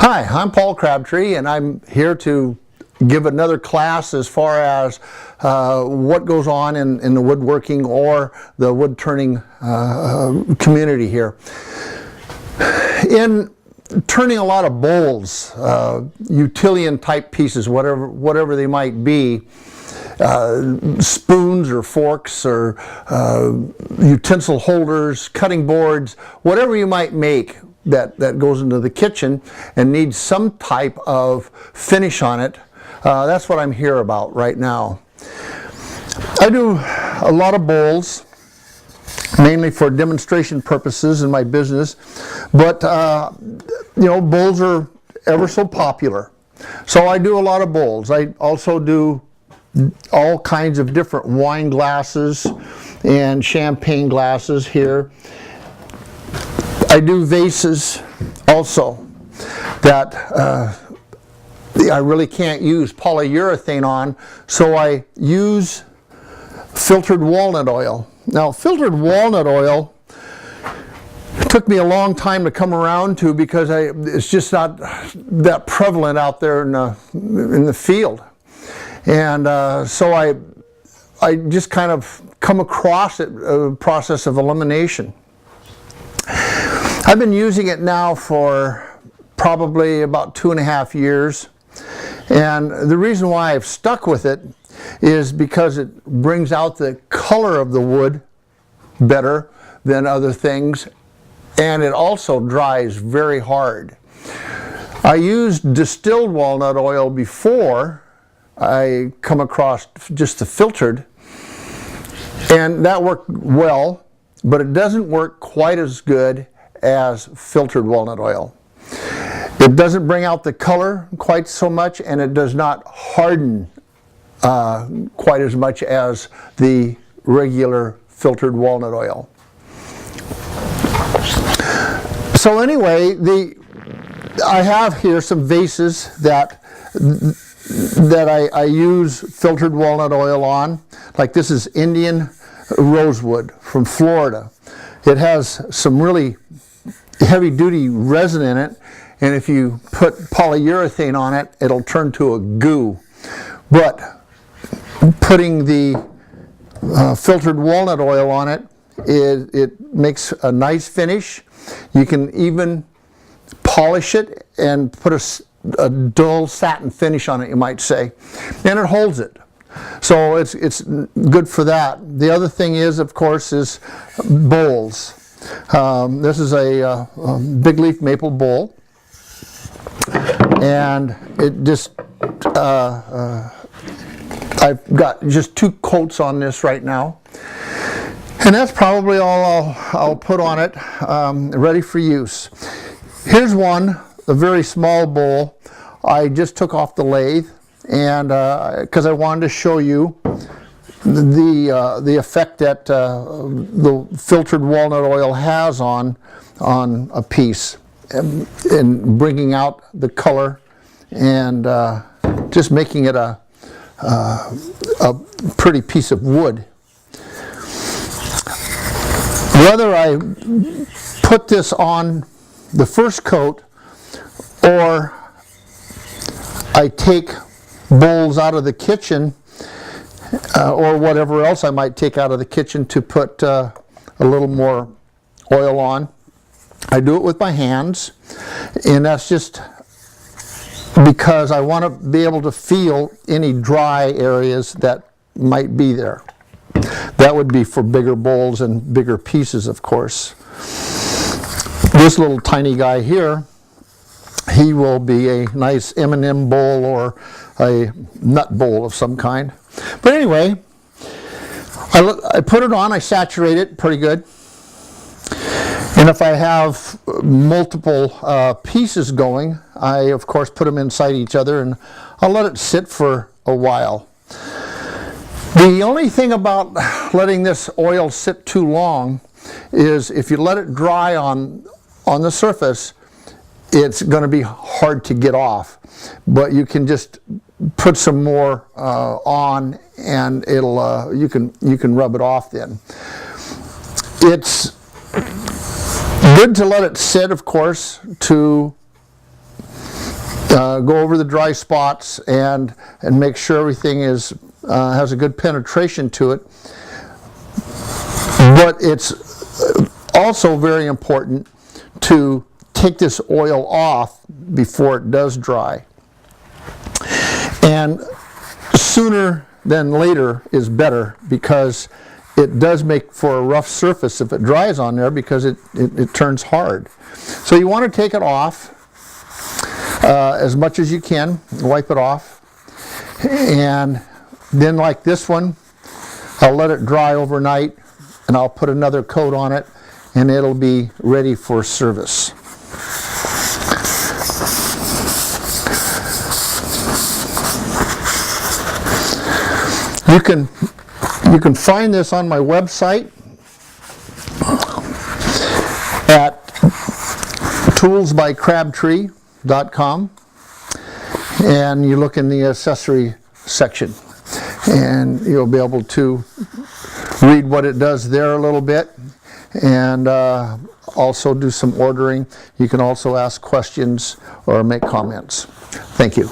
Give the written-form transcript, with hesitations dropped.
Hi, I'm Paul Crabtree, and I'm here to give another class as far as what goes on in the woodworking or the wood turning community here. In turning a lot of bowls, utilitarian type pieces, whatever they might be, spoons or forks or utensil holders, cutting boards, whatever you might make that goes into the kitchen and needs some type of finish on it. That's what I'm here about right now. I do a lot of bowls, mainly for demonstration purposes in my business, but you know, bowls are ever so popular. So I do a lot of bowls. I also do all kinds of different wine glasses and champagne glasses here. I do vases also that I really can't use polyurethane on, so I use filtered walnut oil. Now, filtered walnut oil took me a long time to come around to because it's just not that prevalent out there in the field. And so I just kind of come across it, a process of elimination. I've been using it now for probably about 2.5 years. And the reason why I've stuck with it is because it brings out the color of the wood better than other things. And it also dries very hard. I used distilled walnut oil before I come across just the filtered, and that worked well, but it doesn't work quite as good as filtered walnut oil. It doesn't bring out the color quite so much, and it does not harden quite as much as the regular filtered walnut oil. So anyway, I have here some vases that I use filtered walnut oil on. Like this is Indian rosewood from Florida. It has some really heavy-duty resin in it, and if you put polyurethane on it, it'll turn to a goo. But putting the filtered walnut oil on it, it makes a nice finish. You can even polish it and put a dull satin finish on it, you might say, and it holds it. So it's good for that. The other thing is, of course, is bowls. This is a big leaf maple bowl, and it just I've got just 2 coats on this right now, and that's probably all I'll put on it, ready for use. Here's one, a very small bowl I just took off the lathe, and because I wanted to show you the effect that the filtered walnut oil has on a piece, in bringing out the color and just making it a pretty piece of wood. Whether I put this on the first coat or I take bowls out of the kitchen or whatever else I might take out of the kitchen to put a little more oil on, I do it with my hands, and that's just because I want to be able to feel any dry areas that might be there. That would be for bigger bowls and bigger pieces, of course. This little tiny guy here, he will be a nice M&M bowl or a nut bowl of some kind. But anyway, I put it on, I saturate it pretty good. And if I have multiple pieces going, I of course put them inside each other, and I'll let it sit for a while. The only thing about letting this oil sit too long is if you let it dry on the surface, it's going to be hard to get off. But you can just put some more on, and it'll you can rub it off then. It's good to let it sit, of course, to go over the dry spots and make sure everything is has a good penetration to it. But it's also very important to take this oil off before it does dry. And sooner than later is better, because it does make for a rough surface if it dries on there, because it turns hard. So you want to take it off as much as you can, wipe it off, and then like this one, I'll let it dry overnight and I'll put another coat on it and it'll be ready for service. You can find this on my website at toolsbycrabtree.com, and you look in the accessory section and you'll be able to read what it does there a little bit, and also do some ordering. You can also ask questions or make comments. Thank you.